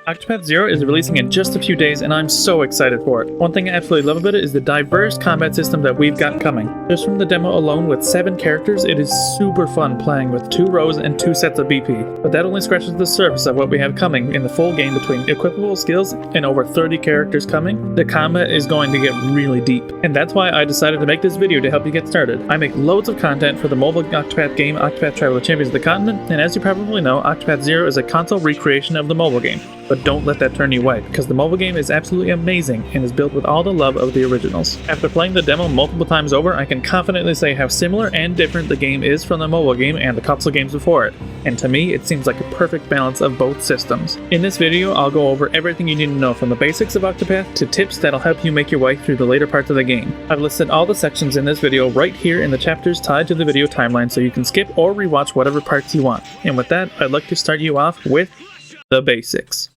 Octopath 0 is releasing in just a few days, and I'm so excited for it. One thing I absolutely love about it is the diverse combat system that we've got coming. Just from the demo alone with 7 characters, it is super fun playing with 2 rows and 2 sets of BP. But that only scratches the surface of what we have coming in the full game between Equippable Skills and over 30 characters coming. The combat is going to get really deep, and that's why I decided to make this video to help you get started. I make loads of content for the mobile Octopath game, Octopath Traveler Champions of the Continent, and as you probably know, Octopath 0 is a console recreation of the mobile game. But don't let that turn you away, because the mobile game is absolutely amazing and is built with all the love of the originals. After playing the demo multiple times over, I can confidently say how similar and different the game is from the mobile game and the console games before it, and to me it seems like a perfect balance of both systems. In this video, I'll go over everything you need to know from the basics of Octopath to tips that'll help you make your way through the later parts of the game. I've listed all the sections in this video right here in the chapters tied to the video timeline so you can skip or rewatch whatever parts you want. And with that, I'd like to start you off with the basics.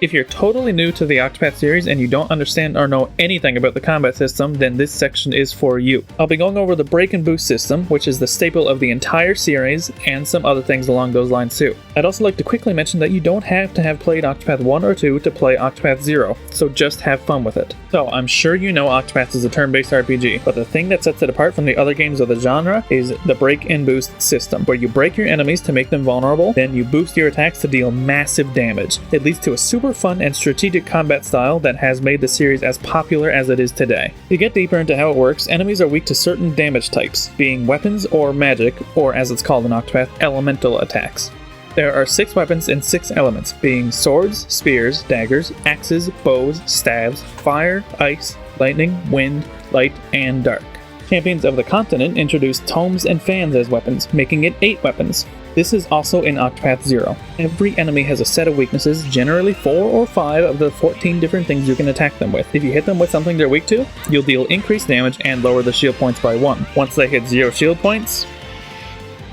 If you're totally new to the Octopath series and you don't understand or know anything about the combat system, then this section is for you. I'll be going over the break and boost system, which is the staple of the entire series, and some other things along those lines too. I'd also like to quickly mention that you don't have to have played Octopath 1 or 2 to play Octopath 0, so just have fun with it. So I'm sure you know Octopath is a turn-based RPG, but the thing that sets it apart from the other games of the genre is the break and boost system, where you break your enemies to make them vulnerable, then you boost your attacks to deal massive damage. It leads to a super fun and strategic combat style that has made the series as popular as it is today. To get deeper into how it works, enemies are weak to certain damage types, being weapons or magic, or as it's called in Octopath, elemental attacks. There are 6 weapons and 6 elements, being swords, spears, daggers, axes, bows, stabs, fire, ice, lightning, wind, light, and dark. Champions of the Continent introduced tomes and fans as weapons, making it 8 weapons. This is also in Octopath 0. Every enemy has a set of weaknesses, generally 4 or 5 of the 14 different things you can attack them with. If you hit them with something they're weak to, you'll deal increased damage and lower the shield points by 1. Once they hit 0 shield points,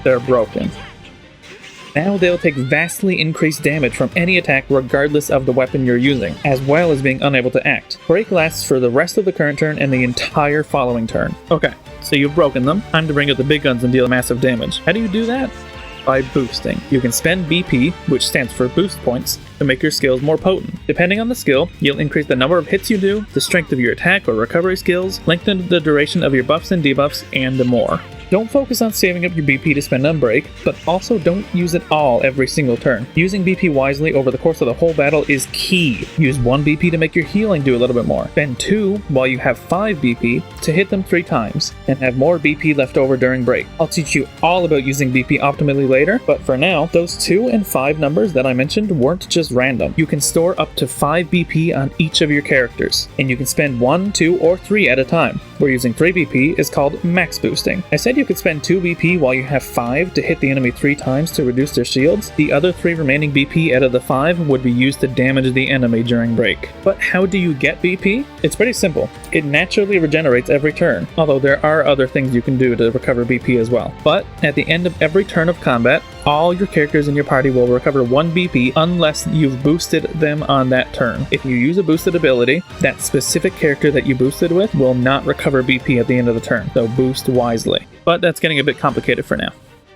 they're broken. Now they'll take vastly increased damage from any attack regardless of the weapon you're using, as well as being unable to act. Break lasts for the rest of the current turn and the entire following turn. Okay, so you've broken them. Time to bring out the big guns and deal massive damage. How do you do that? By boosting. You can spend BP, which stands for boost points, to make your skills more potent. Depending on the skill, you'll increase the number of hits you do, the strength of your attack or recovery skills, lengthen the duration of your buffs and debuffs, and more. Don't focus on saving up your BP to spend on break, but also don't use it all every single turn. Using BP wisely over the course of the whole battle is key. Use 1 BP to make your healing do a little bit more. Spend 2 while you have 5 BP to hit them 3 times, and have more BP left over during break. I'll teach you all about using BP optimally later, but for now, those 2 and 5 numbers that I mentioned weren't just random. You can store up to 5 BP on each of your characters, and you can spend 1, 2, or 3 at a time. Where using 3 BP is called max boosting. I said you could spend 2 BP while you have 5 to hit the enemy 3 times to reduce their shields. The other 3 remaining BP out of the 5 would be used to damage the enemy during break. But how do you get BP? It's pretty simple. It naturally regenerates every turn, although there are other things you can do to recover BP as well. But at the end of every turn of combat, all your characters in your party will recover 1 BP unless you've boosted them on that turn. If you use a boosted ability, that specific character that you boosted with will not recover BP at the end of the turn, so boost wisely. But that's getting a bit complicated for now.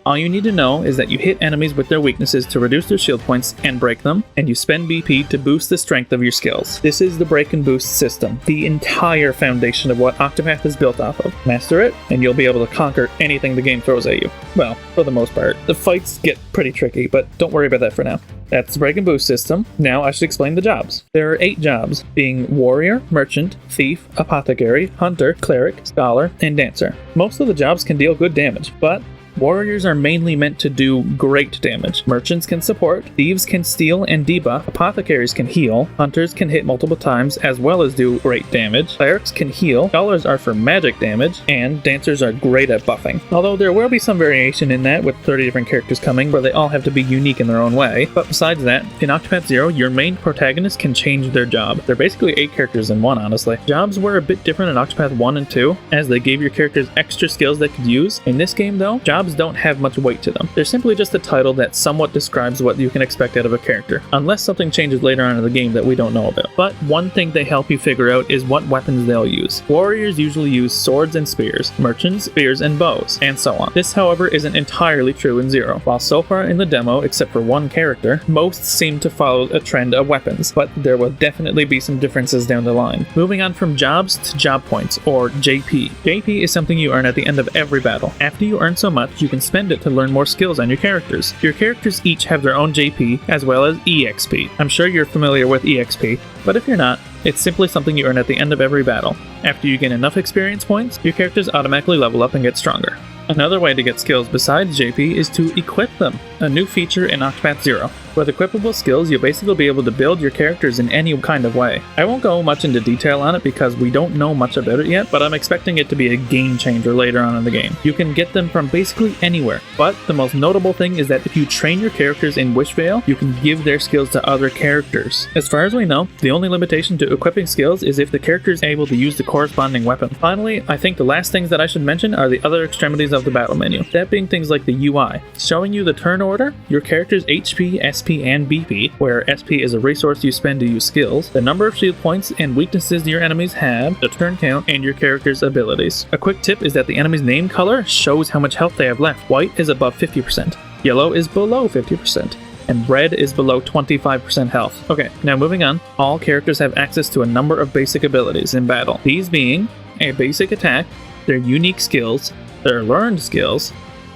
All you need to know is that you hit enemies with their weaknesses to reduce their shield points and break them, and you spend BP to boost the strength of your skills. This is the break and boost system, the entire foundation of what Octopath is built off of. Master it, and you'll be able to conquer anything the game throws at you. Well, for the most part. The fights get pretty tricky, but don't worry about that for now. That's the break and boost system. Now I should explain the jobs. There are 8 jobs, being warrior, merchant, thief, apothecary, hunter, cleric, scholar, and dancer. Most of the jobs can deal good damage, but warriors are mainly meant to do great damage. Merchants can support, thieves can steal and debuff, apothecaries can heal, hunters can hit multiple times as well as do great damage, clerics can heal, scholars are for magic damage, and dancers are great at buffing. Although there will be some variation in that with 30 different characters coming where they all have to be unique in their own way. But besides that, in Octopath 0, your main protagonist can change their job. They're basically 8 characters in one, honestly. Jobs were a bit different in Octopath 1 and 2, as they gave your characters extra skills they could use. In this game though, jobs jobs don't have much weight to them. They're simply just a title that somewhat describes what you can expect out of a character, unless something changes later on in the game that we don't know about. But one thing they help you figure out is what weapons they'll use. Warriors usually use swords and spears, merchants, spears and bows, and so on. This, however, isn't entirely true in Zero. While so far in the demo, except for one character, most seem to follow a trend of weapons, but there will definitely be some differences down the line. Moving on from jobs to job points, or JP. JP is something you earn at the end of every battle. After you earn so much, you can spend it to learn more skills on your characters. Your characters each have their own JP, as well as EXP. I'm sure you're familiar with EXP, but if you're not, it's simply something you earn at the end of every battle. After you gain enough experience points, your characters automatically level up and get stronger. Another way to get skills besides JP is to equip them, a new feature in Octopath 0. With Equippable Skills, you'll basically be able to build your characters in any kind of way. I won't go much into detail on it because we don't know much about it yet, but I'm expecting it to be a game changer later on in the game. You can get them from basically anywhere, but the most notable thing is that if you train your characters in Wishvale, you can give their skills to other characters. As far as we know, the only limitation to equipping skills is if the character is able to use the corresponding weapon. Finally, I think the last things that I should mention are the other extremities of the battle menu, that being things like the UI, showing you the turn order, your character's HP, SP, and BP, where SP is a resource you spend to use skills, the number of shield points and weaknesses your enemies have, the turn count, and your character's abilities. A quick tip is that the enemy's name color shows how much health they have left. White is above 50%, yellow is below 50%, and red is below 25% health. Okay, now moving on, all characters have access to a number of basic abilities in battle, these being a basic attack, their unique skills, their learned skills,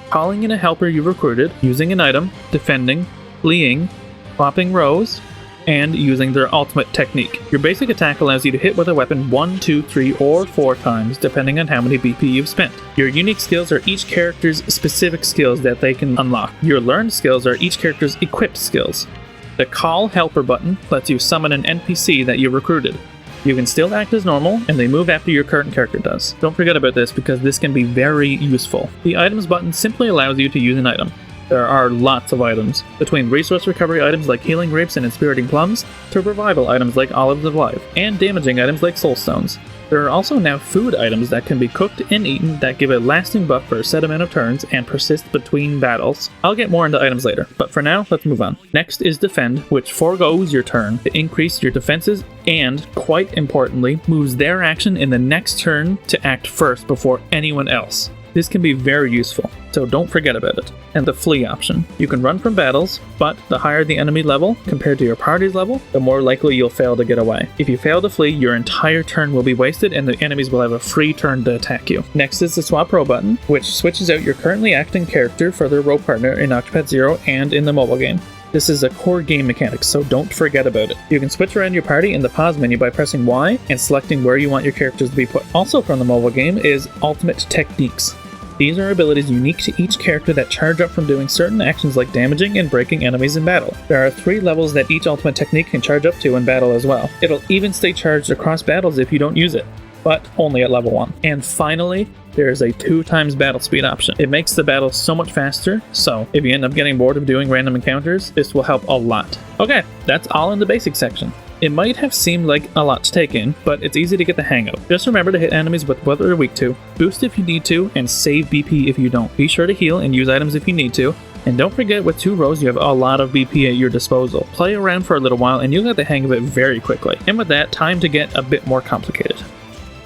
calling in a helper you recruited, using an item, defending, fleeing, swapping rows, and using their ultimate technique. Your basic attack allows you to hit with a weapon 1, 2, 3, or 4 times, depending on how many BP you've spent. Your unique skills are each character's specific skills that they can unlock. Your learned skills are each character's equipped skills. The Call Helper button lets you summon an NPC that you recruited. You can still act as normal, and they move after your current character does. Don't forget about this because this can be very useful. The Items button simply allows you to use an item. There are lots of items, between resource recovery items like Healing Grapes and Inspiriting Plums, to revival items like Olives of Life, and damaging items like Soul Stones. There are also now food items that can be cooked and eaten that give a lasting buff for a set amount of turns and persist between battles. I'll get more into items later, but for now, let's move on. Next is Defend, which foregoes your turn to increase your defenses and, quite importantly, moves their action in the next turn to act first before anyone else. This can be very useful, so don't forget about it. And the Flee option. You can run from battles, but the higher the enemy level compared to your party's level, the more likely you'll fail to get away. If you fail to flee, your entire turn will be wasted and the enemies will have a free turn to attack you. Next is the Swap Row button, which switches out your currently acting character for their row partner in Octopath 0 and in the mobile game. This is a core game mechanic, so don't forget about it. You can switch around your party in the pause menu by pressing Y and selecting where you want your characters to be put. Also from the mobile game is Ultimate Techniques. These are abilities unique to each character that charge up from doing certain actions like damaging and breaking enemies in battle. There are 3 levels that each ultimate technique can charge up to in battle as well. It'll even stay charged across battles if you don't use it, but only at level 1. And finally, there is a 2 times battle speed option. It makes the battle so much faster, so if you end up getting bored of doing random encounters, this will help a lot. Okay, that's all in the basic section. It might have seemed like a lot to take in, but it's easy to get the hang of. Just remember to hit enemies with what they're weak to, boost if you need to, and save BP if you don't. Be sure to heal and use items if you need to, and don't forget with 2 rows you have a lot of BP at your disposal. Play around for a little while and you'll get the hang of it very quickly. And with that, time to get a bit more complicated.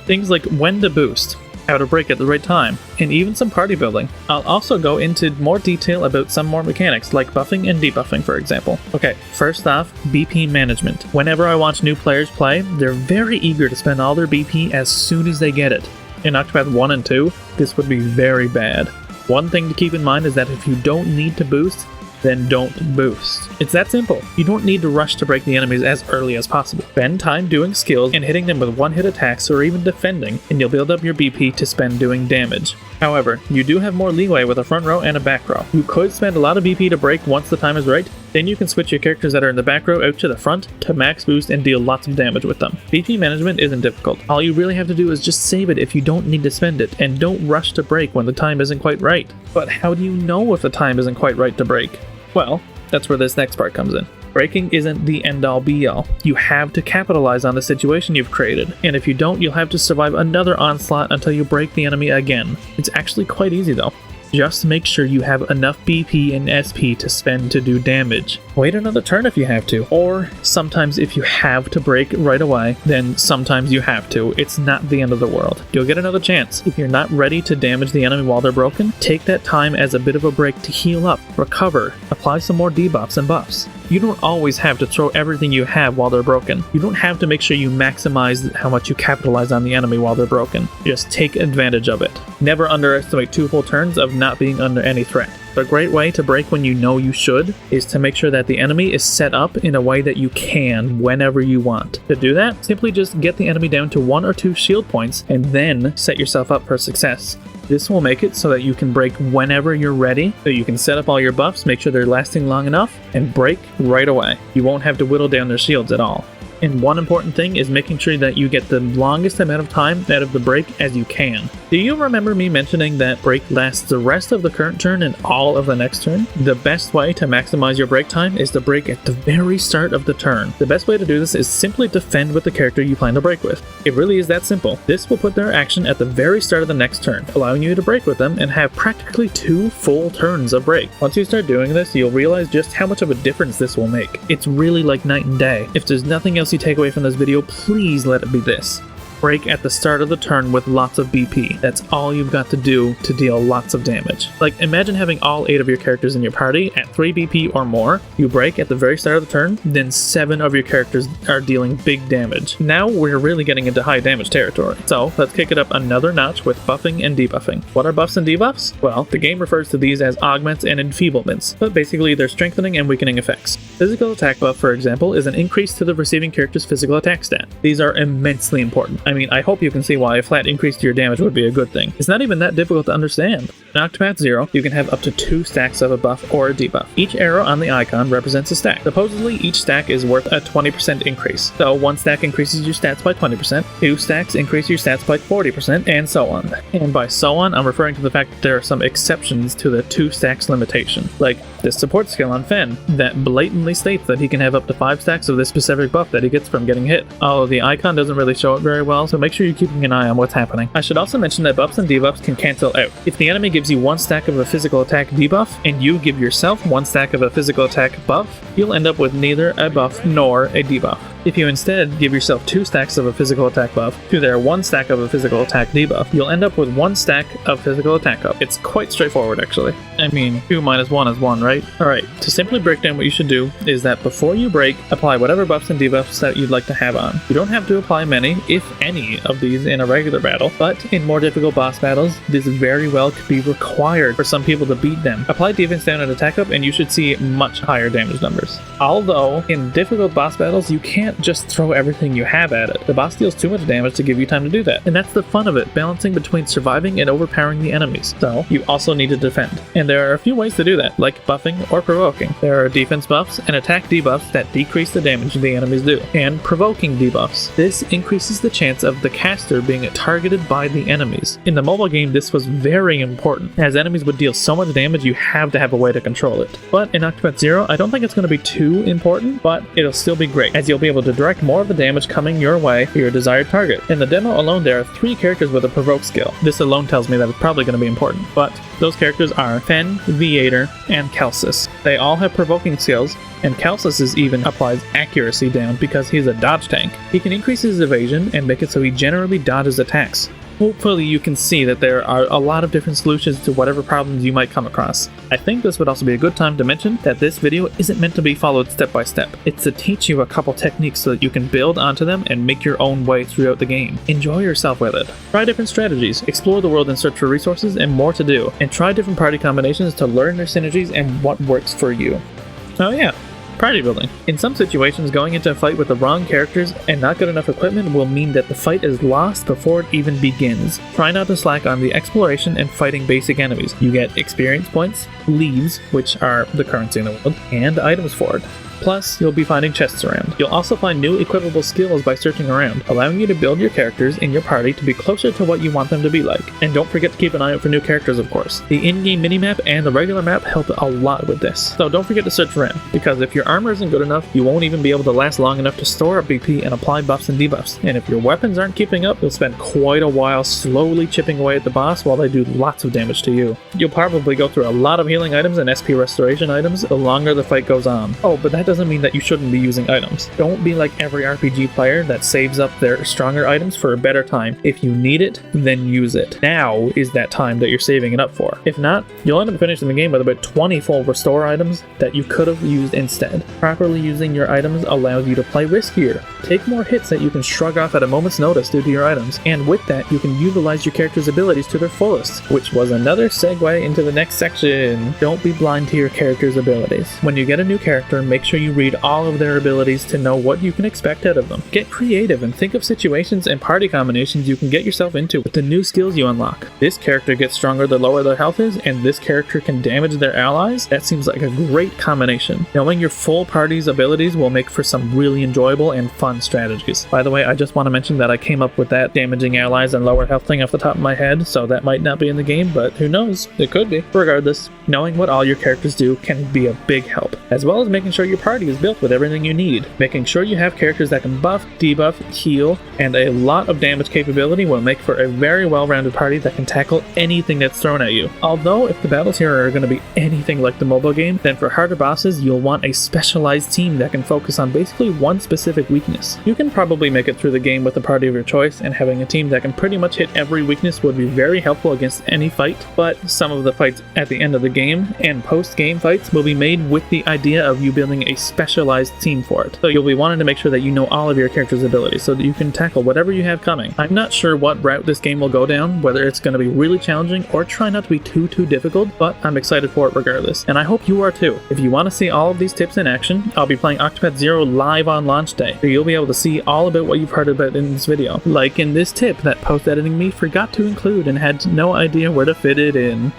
Things like when to boost, how to break at the right time, and even some party building. I'll also go into more detail about some more mechanics like buffing and debuffing, for example. Okay, first off, BP management. Whenever I watch new players play, they're very eager to spend all their BP as soon as they get it. In Octopath 1 and 2, this would be very bad. One thing to keep in mind is that if you don't need to boost, then don't boost. It's that simple. You don't need to rush to break the enemies as early as possible. Spend time doing skills and hitting them with one-hit attacks or even defending, and you'll build up your BP to spend doing damage. However, you do have more leeway with a front row and a back row. You could spend a lot of BP to break once the time is right, then you can switch your characters that are in the back row out to the front to max boost and deal lots of damage with them. BP management isn't difficult. All you really have to do is just save it if you don't need to spend it, and don't rush to break when the time isn't quite right. But how do you know if the time isn't quite right to break? Well, that's where this next part comes in. Breaking isn't the end-all be-all. You have to capitalize on the situation you've created, and if you don't, you'll have to survive another onslaught until you break the enemy again. It's actually quite easy though. Just make sure you have enough BP and SP to spend to do damage. Wait another turn if you have to, or sometimes if you have to break right away, then sometimes you have to. It's not the end of the world. You'll get another chance. If you're not ready to damage the enemy while they're broken, take that time as a bit of a break to heal up, recover, apply some more debuffs and buffs. You don't always have to throw everything you have while they're broken. You don't have to make sure you maximize how much you capitalize on the enemy while they're broken. Just take advantage of it. Never underestimate 2 full turns of not being under any threat. A great way to break when you know you should is to make sure that the enemy is set up in a way that you can whenever you want. To do that, simply just get the enemy down to 1 or 2 shield points and then set yourself up for success. This will make it so that you can break whenever you're ready, so you can set up all your buffs, make sure they're lasting long enough, and break right away. You won't have to whittle down their shields at all. And one important thing is making sure that you get the longest amount of time out of the break as you can. Do you remember me mentioning that break lasts the rest of the current turn and all of the next turn? The best way to maximize your break time is to break at the very start of the turn. The best way to do this is simply defend with the character you plan to break with. It really is that simple. This will put their action at the very start of the next turn, allowing you to break with them and have practically 2 full turns of break. Once you start doing this, you'll realize just how much of a difference this will make. It's really like night and day. If there's nothing else you take away from this video, please let it be this. Break at the start of the turn with lots of BP. That's all you've got to do to deal lots of damage. Like, imagine having all 8 of your characters in your party at 3 BP or more. You break at the very start of the turn, then 7 of your characters are dealing big damage. Now we're really getting into high damage territory. So let's kick it up another notch with buffing and debuffing. What are buffs and debuffs? Well, the game refers to these as augments and enfeeblements, but basically they're strengthening and weakening effects. Physical attack buff, for example, is an increase to the receiving character's physical attack stat. These are immensely important. I mean, I hope you can see why a flat increase to your damage would be a good thing. It's not even that difficult to understand. In Octopath 0, you can have up to 2 stacks of a buff or a debuff. Each arrow on the icon represents a stack. Supposedly, each stack is worth a 20% increase. So 1 stack increases your stats by 20%, 2 stacks increase your stats by 40%, and so on. And by so on, I'm referring to the fact that there are some exceptions to the 2 stacks limitation. Like this support skill on Fen that blatantly states that he can have up to 5 stacks of this specific buff that he gets from getting hit. Although the icon doesn't really show it very well, so make sure you're keeping an eye on what's happening. I should also mention that buffs and debuffs can cancel out. If the enemy gives you 1 stack of a physical attack debuff, and you give yourself 1 stack of a physical attack buff, you'll end up with neither a buff nor a debuff. If you instead give yourself 2 stacks of a physical attack buff to their 1 stack of a physical attack debuff, you'll end up with 1 stack of physical attack up. It's quite straightforward, actually. I mean, 2 minus 1 is 1, right? Alright, to simply break down what you should do is that before you break, apply whatever buffs and debuffs that you'd like to have on. You don't have to apply many, if any, of these in a regular battle, but in more difficult boss battles, this very well could be required for some people to beat them. Apply defense down and attack up, and you should see much higher damage numbers. Although, in difficult boss battles, you can't just throw everything you have at it. The boss deals too much damage to give you time to do that. And that's the fun of it, balancing between surviving and overpowering the enemies. So, you also need to defend. And there are a few ways to do that, like buffing or provoking. There are defense buffs and attack debuffs that decrease the damage the enemies do, and provoking debuffs. This increases the chance of the caster being targeted by the enemies. In the mobile game, this was very important, as enemies would deal so much damage you have to have a way to control it. But in Octopath 0, I don't think it's going to be too important, but it'll still be great, as you'll be able to direct more of the damage coming your way for your desired target. In the demo alone, there are 3 characters with a provoke skill. This alone tells me that it's probably going to be important, but those characters are Fen, Viator, and Calcis. They all have provoking skills, and Calcis even applies accuracy down because he's a dodge tank. He can increase his evasion and make it so he generally dodges attacks. Hopefully you can see that there are a lot of different solutions to whatever problems you might come across. I think this would also be a good time to mention that this video isn't meant to be followed step by step. It's to teach you a couple techniques so that you can build onto them and make your own way throughout the game. Enjoy yourself with it. Try different strategies, explore the world in search for resources and more to do, and try different party combinations to learn their synergies and what works for you. Oh yeah. Party building. In some situations, going into a fight with the wrong characters and not good enough equipment will mean that the fight is lost before it even begins. Try not to slack on the exploration and fighting basic enemies. You get experience points, leaves, which are the currency in the world, and items for it. Plus, you'll be finding chests around. You'll also find new equippable skills by searching around, allowing you to build your characters in your party to be closer to what you want them to be like. And don't forget to keep an eye out for new characters, of course. The in-game minimap and the regular map help a lot with this, so don't forget to search around, because if your armor isn't good enough, you won't even be able to last long enough to store up BP and apply buffs and debuffs. And if your weapons aren't keeping up, you'll spend quite a while slowly chipping away at the boss while they do lots of damage to you. You'll probably go through a lot of healing items and SP restoration items the longer the fight goes on. Oh, but that doesn't mean that you shouldn't be using items. Don't be like every RPG player that saves up their stronger items for a better time. If you need it, then use it. Now is that time that you're saving it up for. If not, you'll end up finishing the game with about 20 full restore items that you could have used instead. Properly using your items allows you to play riskier, take more hits that you can shrug off at a moment's notice due to your items, and with that you can utilize your character's abilities to their fullest, which was another segue into the next section. Don't be blind to your character's abilities. When you get a new character, make sure you read all of their abilities to know what you can expect out of them. Get creative and think of situations and party combinations you can get yourself into with the new skills you unlock. This character gets stronger the lower their health is, and this character can damage their allies. That seems like a great combination. Knowing your full party's abilities will make for some really enjoyable and fun strategies. By the way, I just want to mention that I came up with that damaging allies and lower health thing off the top of my head, so that might not be in the game, but who knows? It could be. Regardless, knowing what all your characters do can be a big help, as well as making sure your party is built with everything you need. Making sure you have characters that can buff, debuff, heal, and a lot of damage capability will make for a very well-rounded party that can tackle anything that's thrown at you. Although, if the battles here are going to be anything like the mobile game, then for harder bosses, you'll want a specialized team that can focus on basically one specific weakness. You can probably make it through the game with a party of your choice, and having a team that can pretty much hit every weakness would be very helpful against any fight, but some of the fights at the end of the game and post-game fights will be made with the idea of you building a specialized team for it. So you'll be wanting to make sure that you know all of your character's abilities so that you can tackle whatever you have coming. I'm not sure what route this game will go down, whether it's going to be really challenging or try not to be too difficult, but I'm excited for it regardless, and I hope you are too. If you want to see all of these tips in action, I'll be playing Octopath 0 live on launch day, so you'll be able to see all about what you've heard about in this video, like in this tip that post-editing me forgot to include and had no idea where to fit it in.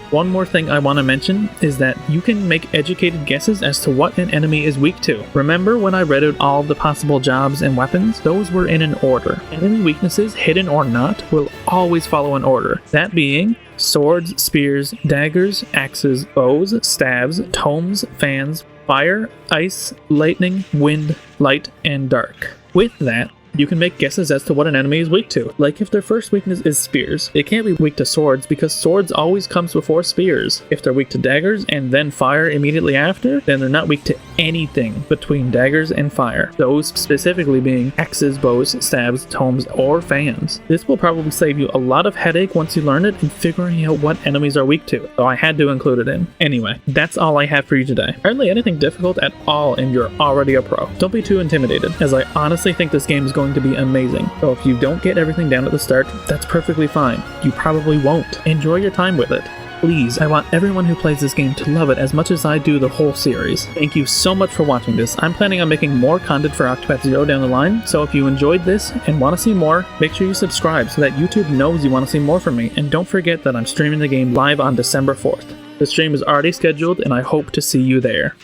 One more thing I want to mention is that you can make educated guesses as to what an enemy is weak to. Remember when I read out all of the possible jobs and weapons? Those were in an order. Enemy weaknesses, hidden or not, will always follow an order. That being swords, spears, daggers, axes, bows, staves, tomes, fans, fire, ice, lightning, wind, light, and dark. With that, you can make guesses as to what an enemy is weak to. Like if their first weakness is spears, they can't be weak to swords because swords always comes before spears. If they're weak to daggers and then fire immediately after, then they're not weak to anything between daggers and fire. Those specifically being axes, bows, stabs, tomes, or fans. This will probably save you a lot of headache once you learn it and figuring out what enemies are weak to, so I had to include it in. Anyway, that's all I have for you today. Hardly anything difficult at all and you're already a pro. Don't be too intimidated, as I honestly think this game is going to be amazing. So if you don't get everything down at the start, that's perfectly fine. You probably won't. Enjoy your time with it. Please, I want everyone who plays this game to love it as much as I do the whole series. Thank you so much for watching this. I'm planning on making more content for Octopath 0 down the line, so if you enjoyed this and want to see more, make sure you subscribe so that YouTube knows you want to see more from me, and don't forget that I'm streaming the game live on December 4th. The stream is already scheduled and I hope to see you there.